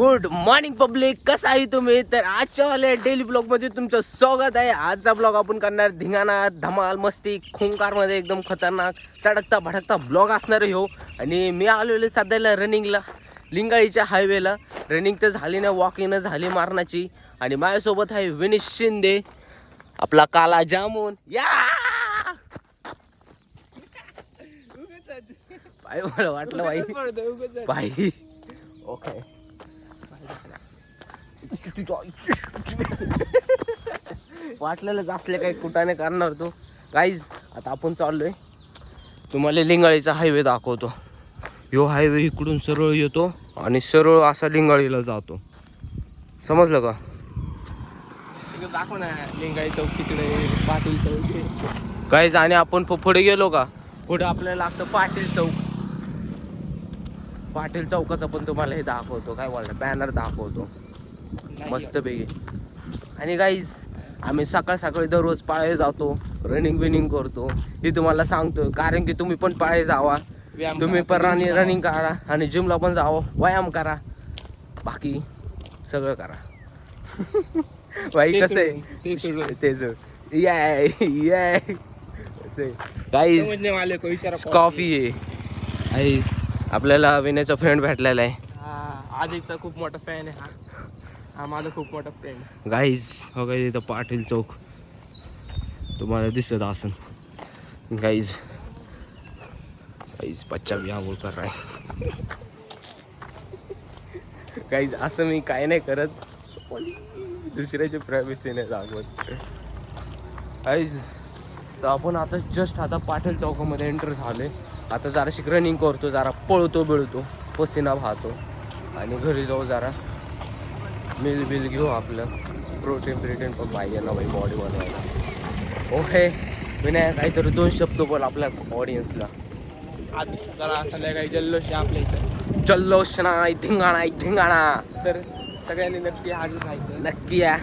Good morning public, कसं आहे तुम्ही? तर आजच्या वाल्या डेली ब्लॉग मध्ये तुमचं स्वागत आहे. आजचा ब्लॉग आपण करणार धिंगाणा धमाल मस्ती खुंकार मध्ये एकदम खतरनाक तडकता भडकता ब्लॉग असणार आहे हो. आणि मी आलेलो सध्याला रनिंगला, लिंगाळीच्या हायवेला. रनिंग तर झाली ना, वॉकिंग झाली मारण्याची. आणि माझ्यासोबत आहे विनीश शिंदे, आपला काला जामून. या बाई, मला वाटलं बाई ओके वाटलेलंच असले काही कुठाने करणार तू. गाईज आता आपण चाललोय, तुम्हाला लिंगाळीचा हायवे दाखवतो. ह्यो हायवे इकडून सरळ येतो आणि सरळ असा लिंगाळीला जातो. समजलं का? दाखव ना, लिंगाई चौक तिकडे, पाटील चौक. गाईज आणि आपण पुढे गेलो का, पुढे आपल्याला लागतं पाटील चौक. पाटील चौकाचं पण तुम्हाला हे दाखवतो, काय बोलतो, बॅनर दाखवतो मस्त पैकी. आणि गाईज आम्ही सकाळ सकाळी दररोज पाळे जातो, रनिंग बिनिंग करतो. हे तुम्हाला सांगतो कारण की तुम्ही पण पाळे जावा, तुम्ही पण रनिंग करा आणि जिमला पण जावं, व्यायाम करा, बाकी सगळं करा. भाई कसं आहे तेच गाईज कॉफी आहे. आपल्याला विनयचा फ्रेंड भेटलेला आहे. आजीचा खूप मोठा फॅन आहे हा माझा खूप मोठा फ्रेंड. गाईज हो गाईज, इथं पाटील चौक तुम्हाला दिसत असन. गाईज गाईज बच्चा भी आंघोळ कर रहा है. गाईज असं मी काय नाही करत, दुसऱ्याची प्रायव्हसी नाही दाखवत. गाईज तर आपण आता जस्ट आता पाटील चौकामध्ये एंटर झालोय. आता जरा रनिंग करतो, जरा पळतो बिळतो, पसीना वाहतो आणि घरी जाऊ, जरा मिल बिल घेऊ, आपलं प्रोटीन पण पाहिजे ना भाई बॉडी बनवायला. ओके विनायक, काहीतरी 2 शब्द बोल आपल्या ऑडियन्सला. आज जरा संध्याकाळी जल्लोष आहे आपल्या इथं. जल्लोष नाही, धिंगाणा धिंगाणा. तर सगळ्यांनी नक्की हजर राहायचं. नक्की या.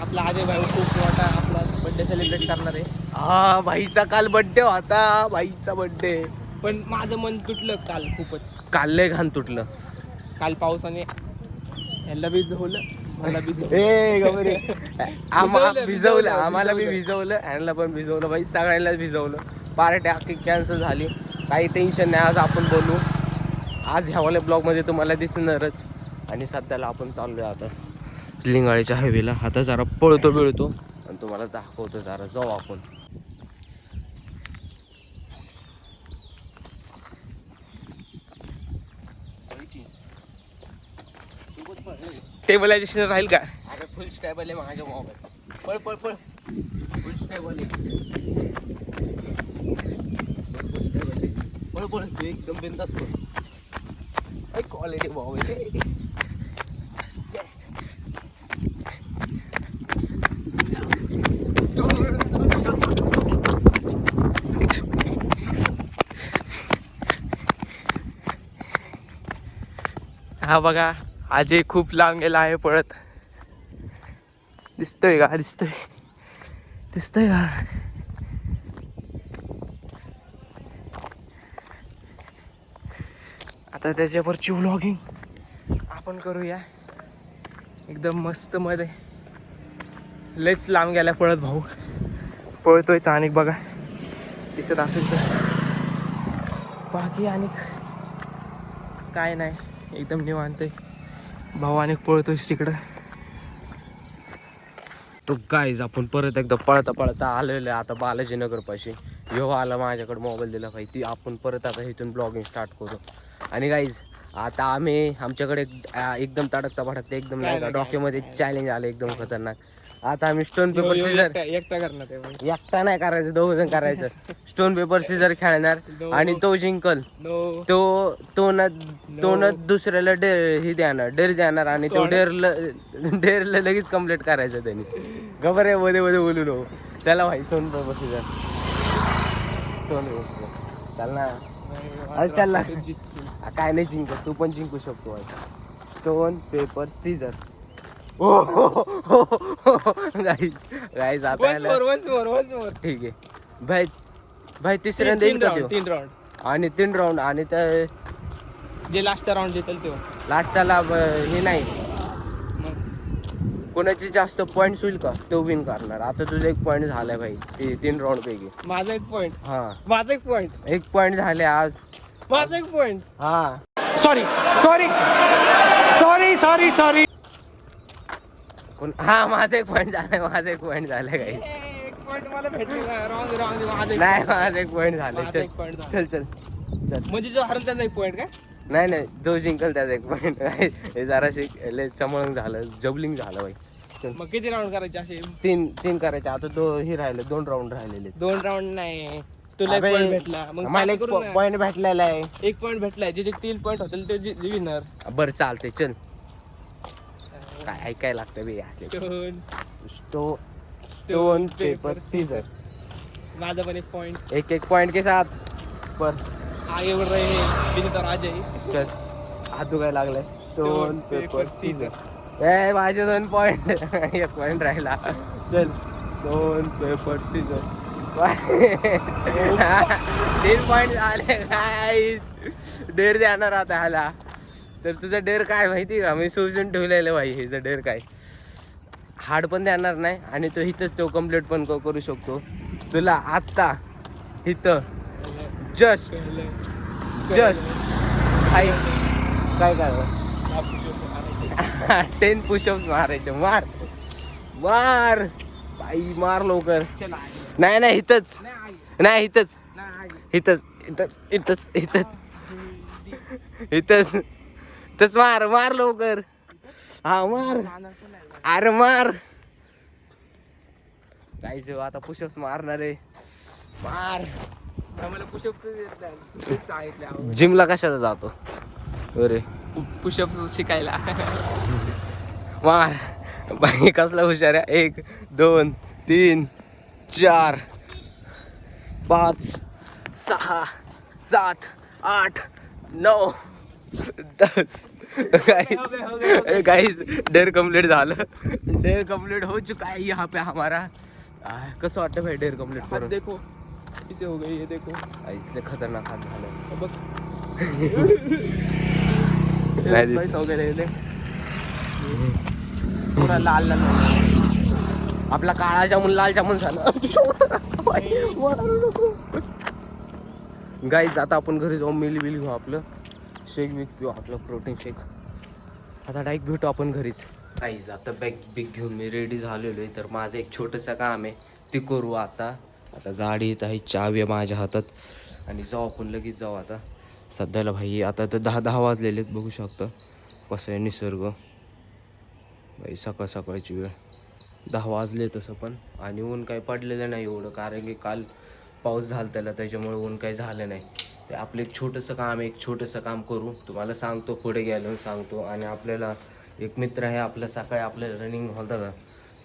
आपला अजय भाई खूप मोठा आपला बर्थडे सेलिब्रेट करणार आहे. हा, भाईचा काल बड्डे होता, भाईचा बड्डे. पण माझं मन तुटलं काल खूपच. काल लय घाण तुटलं काल पावसाने ह्याला भिजवलं, मला भिजवलं, आम्हाला बी भिजवलं, ह्यांना पण भिजवलं, भाई सगळ्यांनाच भिजवलं. पार्टी अख्खी कॅन्सल झाली. काही टेन्शन नाही, आज आपण बोलू. आज ह्यावाल्या ब्लॉगमध्ये तुम्हाला दिसणारच. आणि सध्याला आपण चाललोय आता लिंगाळीच्या हायवेला. आता जरा पळतो बिळतो आणि तुम्हाला दाखवतो, जरा जाऊ आपण. स्टेबलायझेशन राहील का? अरे फुल स्टेबल आहे माझ्या मोबाईल. पळ पळ पळ, फुल स्टेबल आहे. पळ पळ, तू एकदम बिंदास पळ. क्वालिटी मोबाईल आहे. हा बघा, अजय खूप लांब गेला आहे पळत. दिसतोय का? दिसतोय का? आता त्याच्यावरची व्लॉगिंग आपण करूया एकदम मस्त मध्ये. लयच लांब गेला पळत भाऊ, पळतोय आणि बघा दिसत असेल तर. बाकी आणि काय नाही, एकदम निवांत आहे भाऊ. आणि पळतोय तिकडं. तो गाईज आपण परत एकदा पळता पळता आलेलो आहे आता बालाजीनगर पाशी. ह्यो आला माझ्याकडे मोबाईल दिला पाहिजे ती. आपण परत आता इथून ब्लॉगिंग स्टार्ट करू. आणि गाईज आता आमच्याकडे एकदम तडकता भडकता एकदम नाही का डोक्यामध्ये चॅलेंज आलं एकदम खतरनाक. आता आम्ही स्टोन पेपर सीझर एकटा करणार आहे. एकटा नाही करायचं, 2 जण करायचं. स्टोन पेपर सीझर खेळणार आणि तो जिंकल तो न दुसऱ्याला हे डेअर देणार आणि तो डेअरला लगेच कम्प्लीट करायचं त्यांनी. गबर आहे मध्ये मध्ये बोलू नको, त्याला माहिती stone paper scissor. Stone paper चाल ना, अरे चाल ना. काय नाही जिंकत, तू पण जिंकू शकतो. Stone paper scissor. गाईज आता ठीक आहे भाई. तिसऱ्यांदा 3 राऊंड आणि 3 राऊंड आणि त्या जे लास्टचा राऊंड देतील तेव्हा लास्टला हे नाही, कोणाचे जास्त पॉईंट होईल का तो विन करणार. आता तुझा 1 पॉईंट झालाय भाई 3 राऊंड पैकी. माझा 1 पॉईंट. हा माझा 1 पॉईंट. 1 पॉईंट झाले आज. माझा 1 पॉईंट. हा sorry sorry sorry sorry sorry. हा माझा 1 पॉईंट झालाय. माझा 1 पॉईंट झालाय काही. 1 पॉईंट मला भेटले. Wrong wrong. नाही माझा 1 पॉईंट झाले. माझा 1 पॉईंट झाला. चल चल चल. म्हणजे जो हरल त्याचा 1 पॉईंट काय. नाही नाही जो जिंकल त्याचा 1 पॉईंट. हे जराशी चमळून झालं, जबलिंग झालं भाई. मग किती राऊंड करायचे असे. 3 करायचे. आता तो हे राहिले 2 राऊंड राहिलेले. 2 राऊंड नाही. तुला 1 अबे, पॉईंट भेटला. मग मला पाच करू ना. 1 पॉईंट भेटलेला आहे. 1 पॉईंट भेटलाय. जे 3 पॉईंट होतील ते विनर. बरं चालते चल. काय ऐकायला लागतं बे असले. Stone paper scissor. माझा पण 1 पॉईंट. 1 पॉइंट के साथ पर आगे बढ़ रहे हैं. विजेता राजा आहे. चल हात दुखायला लागलाय. Stone paper scissor. ए माझे 2 पॉइंट. 1 पॉइंट राहिला. चल स्टोन पेपर सीझर. 3 पॉइंट झाले. काय डेर देणार आता ह्याला. तर तुझा डेर काय माहिती का, मी सोचून ठेवलेलं भाई. हिचं डेर काय हार्ड पण देणार नाही आणि तो इथंच तो कम्प्लीट पण करू शकतो. तुला आत्ता इथं जस्ट काय काय काय 10 पुशअप्स मारायचे. मार मार बाई मार लवकर. नाही नाही इथंच नाही. इथंच इथंच इथंच इथंच इथंच इथंच इथंच मार. मार लवकर. हा मार. अरे मार. काहीच आता पुशअप्स मारणार आहे. मार. मला पुशअप्स सांगितले. जिमला कशाला जातो अरे. पुशअप्स शिकायला. मार बाई कसला हुशार आहे. 1 2 3 4 5 6 7 8 9 10. गाइस डेर कंप्लीट झालं. डेर कंप्लीट हो चुका है यहाँ पे हमारा. कसं वाटतं भाई डेर कंप्लीट हाथ करून. देखो किसे हो गई. ये देखो इसले खतरनाक हात झालं. बघ. नाही दिसत. हो गए. पूरा लाल लाल. आपला काळा जामुन लाल जामुन झालं. गाईज आता आपण घरी जाऊन मिल घेऊ. आपलं शेक बिक पिऊ. आपलं प्रोटीन शेक. आता डायरेक्ट भेटू आपण घरीच. गाईज आता बॅग बिग घेऊन मी रेडी झालेलो आहे. तर माझं एक छोटंसं काम आहे ते करू आता. आता गाडी येत आहे, चावी आहे माझ्या हातात आणि जाऊ आपण लगेच जाऊ. आता सध्याला भाई आता तर 10 वाजलेले आहेत. बघू शकता कसं आहे निसर्ग भाई. सकाळ सकाळची वेळ 10 वाजले तसं पण. आणि ऊन काही पडलेलं नाही एवढं, कारण की काल पाऊस झाला त्याला, त्याच्यामुळे ऊन काही झालं नाही. ते आपलं एक छोटंसं काम आहे. एक छोटंसं काम करू. तुम्हाला सांगतो पुढे गेलो सांगतो. आणि आपल्याला एक मित्र आहे आपला, सकाळी आपल्याला रनिंग होता का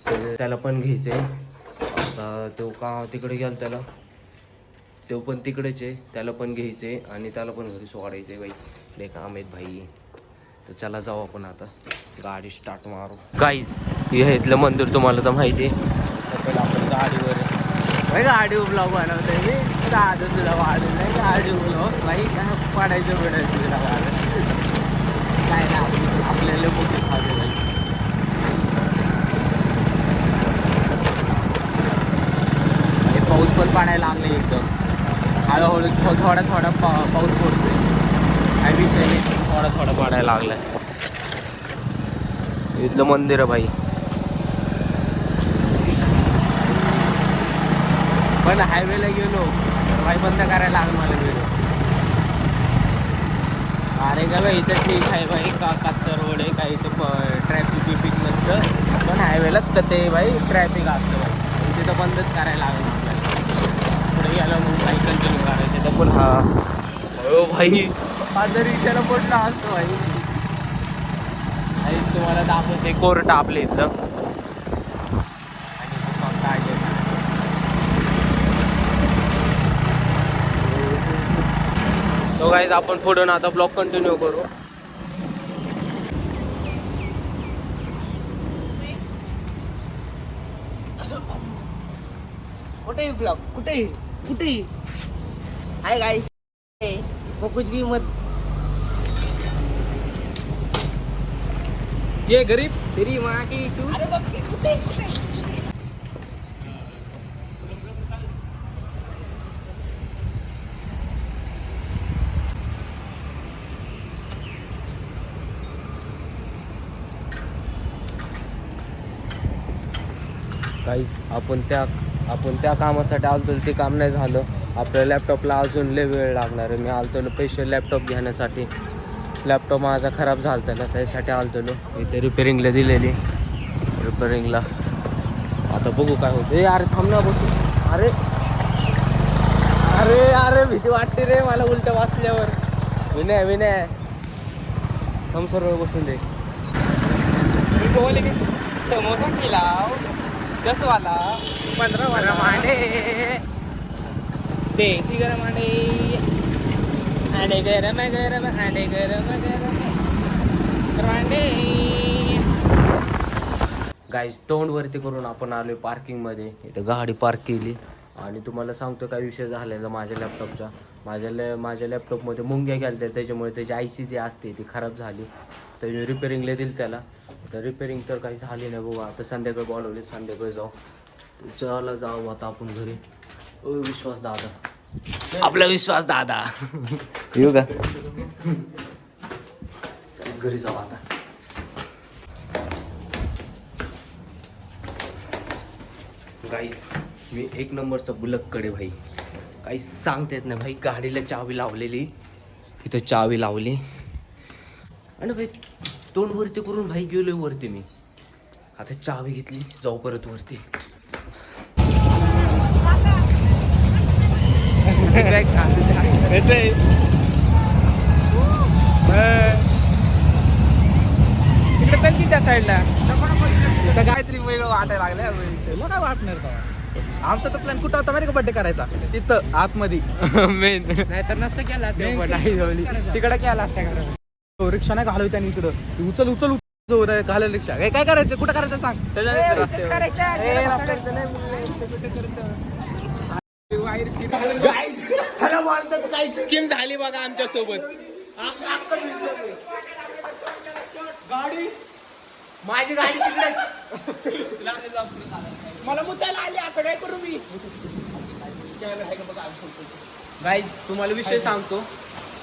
तर त्याला पण घ्यायचं आहे. आता तो का तिकडे गेला त्याला, तो पण तिकडेच आहे. त्याला पण घ्यायचं आहे आणि त्याला पण घरी सोडायचं आहे बाई. लय काम आहेत भाई. तर चला जाऊ आपण आता. गाडी स्टार्ट मारू. गाईस हे इथलं मंदिर तुम्हाला तर माहिती आहे. सकाळी आपण गाडीवर गाडी ब्लॉग बनवतोय मी. दादा तुला वाढून नाही गाडी ब्लॉग भाई. काय पाडायचं बिडायचं तुला वाढ काय ना आपल्याला मोठे खाते भाई. पाऊस पण पाडायला लागले एकदम हळूहळू. थोडा पाऊस पडतोय. काही विषय नाही. थोडा पाडायला लागलाय. इथलं मंदिर आहे भाई. पण हायवेला गेलो तर भाई बंद करायला लागलं मला गेलो. अरे का भाई इथं ठीक आहे भाई. कच्चा रोड आहे. काही इथं ट्रॅफिक बिफिक नसतं. पण हायवेला तर ते भाई ट्रॅफिक असतं भाई. तिथं बंदच करायला लागलं आपल्याला. पुढे गेलो मग भाई कंटिन्यू करायचं. तिथं पण हा हो भाई माझं रिक्षाला पडला असतो भाई. तुम्हाला दाखवते कोर्ट आपले इथं. तो गाईज आपण पुढून आता ब्लॉग कंटिन्यू करू. कुठे ब्लॉग कुठे कुठे हाय गाइस. वो कुछ भी मत. ये गरीब तेरी माँ की सूट. काहीच आपण त्या कामासाठी आलतो ते काम नाही झालं. आपल्या लॅपटॉपला अजून लय वेळ लागणार आहे. मी आलतो पैसे लॅपटॉप घेण्यासाठी. लॅपटॉप माझा खराब झाला ना, त्यासाठी आलतो इथे रिपेरिंगला दिलेली. रिपेरिंगला आता बघू काय होतं. अरे थांब ना बसू. अरे अरे अरे भीती वाटते रे मला उलट्या वाचल्यावर. विनय थांब सर्व बसून दे. समोसा खिलाव 10 वाला 15 वाला मांडे देसी गरम अंडे गरम मांडे. गाईज तोंड वरती करून आपण आलोय पार्किंगमध्ये. इथं गाडी पार्क केली आणि तुम्हाला सांगतो काय विषय झालेला माझ्या लॅपटॉपचा. माझ्या लॅपटॉपमध्ये मुंग्या गेल्या, त्याच्यामुळे त्याची IC जी असते ती खराब झाली. तर मी रिपेरिंगला दिली त्याला. तर रिपेरिंग तर काही झाली नाही बघा. आता संध्याकाळी बोलवले, संध्याकाळी जाऊ आता आपण घरी. विश्वास दादा, आपला विश्वास दादा. येऊ का घरी जाऊ आता. गाईस मी 1 नंबरचा बुलककडे भाई. काही सांगता येत नाही भाई. गाडीला चावी लावलेली, इथं चावी लावली आणि भाई तोंड वरती करून भाई गेलोय वरती मी. आता चावी घेतली, जाऊ परत वरती. तिकडे चल की त्या साईडला. काहीतरी वेगळं वाटायला लागलं. तुला काय वाटणार का? आमचा तर प्लॅन कुठं होता माहिती का बर्थडे करायचा? तिथं आतमध्ये. मेन नाहीतर नसतं केला तिकडे केला असता. रिक्षा नाही घालवली त्याने इकडं. उचल घालायला रिक्षा. काय करायचं? कुठं करायचं सांग. काही स्कीम झाली बघा आमच्या सोबत. गाडी माझी गाडी तिकडे मला मुद्दायला आली. आता काय करू मी? गाईज तुम्हाला विषय सांगतो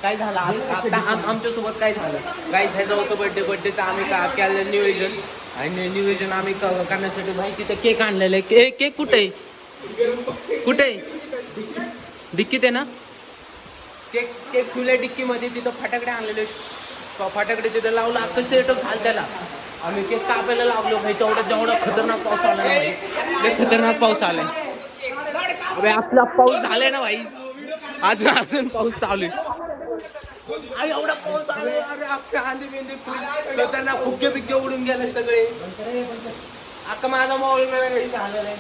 काय झालं आता आमच्या सोबत. काय झालं गाईज, ह्याचा होतं बर्थडेचं आम्ही केलं नियोजन. आणि नियोजन आम्ही करण्यासाठी भाई तिथं केक आणलेला आहे. केक कुठे डिक्कीत आहे ना? केक ठेवल्या डिक्कीमध्ये. तिथं फटाकडे आणलेले, फटाकडे तिथं लावलं. आता सेटअप झालं त्याला. आम्ही केक कापायला लागलो भाई. जेवढा खतरनाक पाऊस आला ना भाई. खतरनाक पाऊस आलाय. अबे आपला पाऊस झालाय ना भाई. अजून पाऊस चालू आहे. एवढा पाऊस आलाय. अरे अख्खे आंधी बिंदी त्यांना फुगे बिग्गे उडून गेले सगळे. अख्खा माझा मोबाईल नाही झालेला आहे.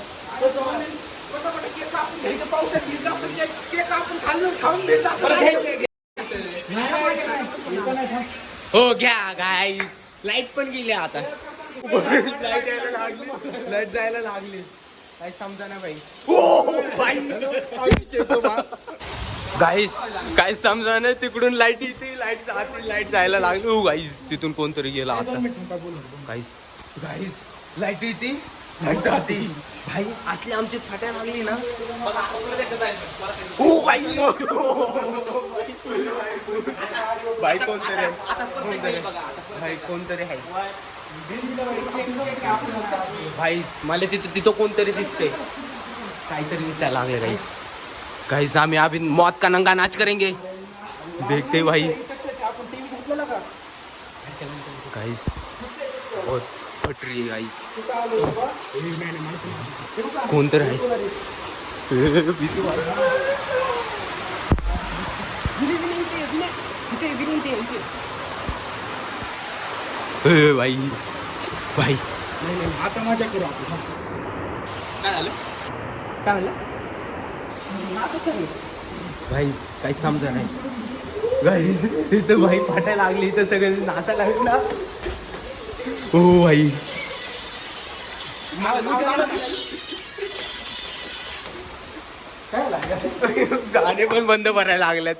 हो घ्या गाईस. लाईट पण गेली आता. लाईट जायला लागली. काही समजा ना भाई. गाईस काय समजा नाही. तिकडून लाईट येते, लाईट जाते, लाईट जायला लागली. गाईस तिथून कोणतरी गेला आता. गाईस लाईट येते, लाईट जाते भाई. असली आमची फाट्या लागली ना. भाई कोणतरी आहे भाई. मला तिथं कोणतरी दिसते. काहीतरी दिसायला लागले गाईस. आम्ही अभी मौत का नंगा नाच करेंगे. देखते भाई. गाईस बहुत फट रही है गाईस. कोणतरी आहे. भाई भाई आता मजा करू आपण. काय झालं भाई? काही समजा नाही भाई. तिथं भाई फाटायला लागली. इथं सगळे नाचायला लागले ना. हो भाई. गाणे पण बंद करायला लागल्यात.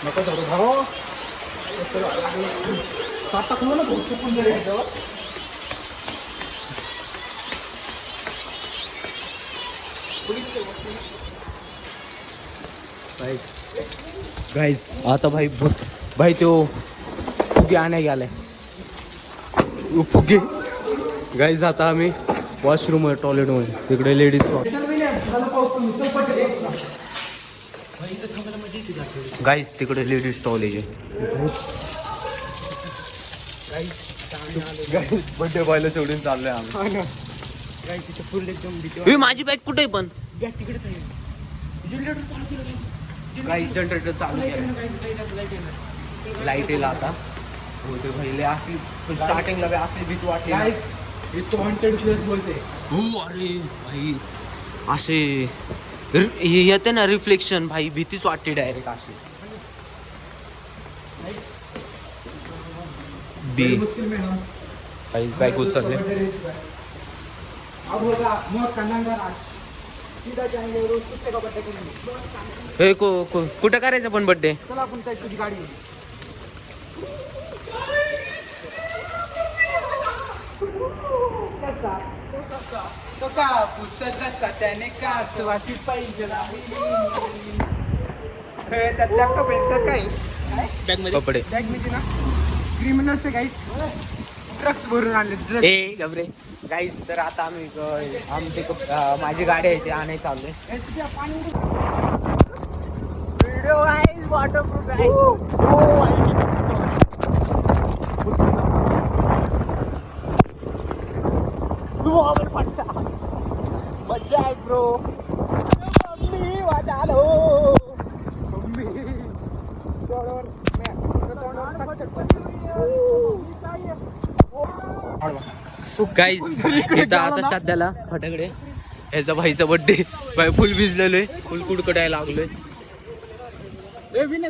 नको धरू भाऊ. सात टाकलो ना भाऊ चुकून जरी ह्याच्यावर. गाईस आता भाई तो फुगे आणाय गेलाय. फुगे गाईज आता आम्ही वॉशरूम मध्ये टॉयलेट मध्ये तिकडे लेडीज गाईज तिकडे लेडीज टॉयलेट बर्थडे बॉयला सोडून चाललोय आम्ही. माझी बाईक कुठे पण काही जनरेटर चालू केलं लाईट येईल आता होते पहिले असली स्टार्टिंगला असली भीती वाटली. हो अरे भाई असे येते ना रिफ्लेक्शन भाई भीतीच वाटते डायरेक्ट अशी. बाईक उचलले. हे कुठं करायचं पण बर्थडे. चला आपण काय तुझी गाडी. त्याने का असं वाटत पाहिजे कपडे बॅग मध्ये ना क्रिमिनल्स आहे गाईस. ड्रग्स भरून आणले ड्रग्स. ए गबरे गाईस तर आता आम्ही आमची माझी गाडी आहे ती आणायला चाललोय. व्हिडिओ आहे वॉटरप्रूफ आहे. मजा आहे ब्रो. मम्मी वाजालो गाईज इथं आता सध्याला फटाकडे ह्याचा भाईचा बर्थडे बाय फुल भिजलेलोय फुल कुडकडायला लागलोय.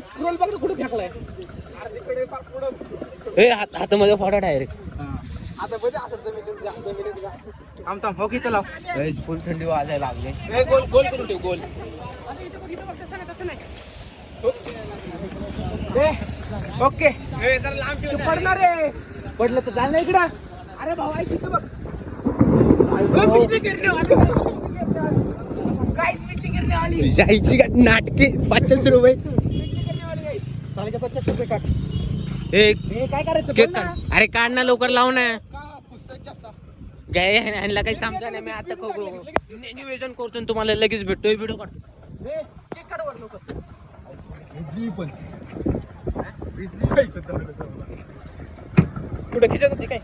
स्क्रोल बघ कुठे फेकलाय. हे हातामध्ये फोडा डायरेक्ट. आता बघा असं जमिनीत आमचा हो किती लाव. गाईज फुल थंडी वाजायला लागले. गोल गोल करून ठेव गोल. ओके तू पडणार रे. पडलं तर चाल ना इकडं. अरे भाऊ ऐक इथं बघ. तुझ्या आईची नाटके 500 रुपये. 50 रुपये काट. हे काय करायचं केक काढ. अरे काढ ना लवकर लाव ना. पुस्तक जास्त गाय ह्यांना काही समजा नाही. मी आता निवेदन करतो तुम्हाला लगेच भेटतोय. व्हिडिओ काढ. केक काढ वर लवकर. कुठे खिचत होती काय.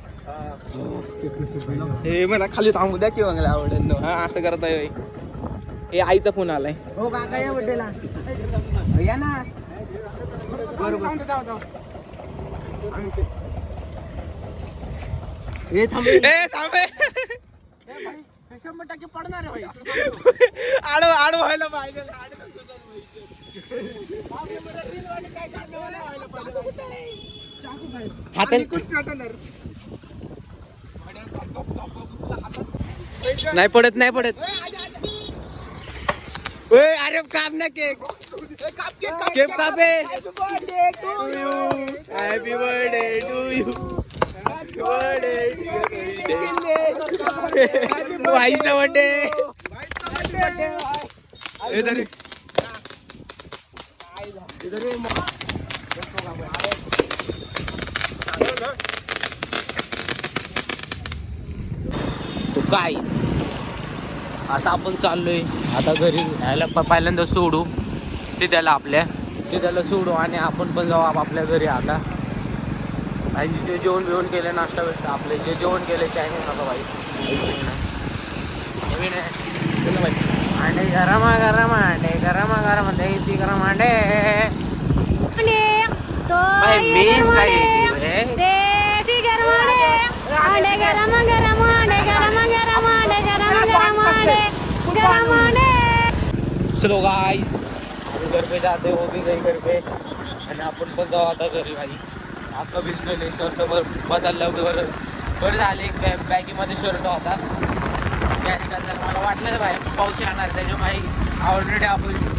हे मला खाली थांबू द्या किंवा मला आवडेल. हा असं करता येईल. हे आईचा फोन आलाय. हो काका या बड्डेला या ना. हे थांबे. 100% पडणार आहे आड व्हायला पाहिजे. नाही पडत नाही पडत. अरे काप ना केक. केक कापे. Happy birthday to you. भाईचा बर्थडे. गाईस आता आपण चाललोय आता घरी. यायला पहिल्यांदा सोडू सीध्याला सोडू आणि आपण पण जाऊ आपल्या घरी आता. आणि जे जेवण बिवण केले नाश्ता भेटतं आपले जे जेवण केले ते आहे नका भाई. नवीन आहे अंडे गरमा गरमा अंडे गरमा गरमा देसी गरम अंडे. मेन काय देसी गरम अंडे गरम गरम अंडे गरम गरम अंडे गरम गरम अंडे गरम अंडे. चलो गाइस अभी घर पे जाते हो भी गई घर पे आणि आपण पण जाऊ आता घरी भाई. आता बिस्मिल सर बदलल्यावर बरं झाले एक बॅगीमध्ये शर्ट होता कॅरी करताना मला वाटलं बाहेर पाऊस येणार त्याच्यामुळे ऑलरेडी आपण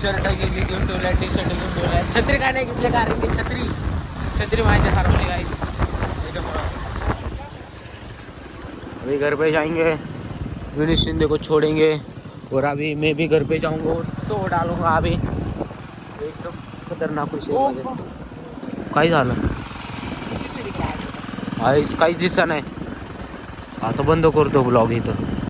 शर्ट घेऊन ठेवल्या टी शर्ट घेऊन ठेवल्या छत्री काय नाही घेतली कारण की छत्री माझी हरवली काही त्याच्यामुळं अभी घर पे जाएंगे विनीश शिंदे को छोड़ेंगे और अभी मैं भी घर पे जाऊंगा और सो डालूंगा अभी एकदम खतरनाक काय झालं काहीच दिसा नाही आता बंद करतो ब्लॉग इथं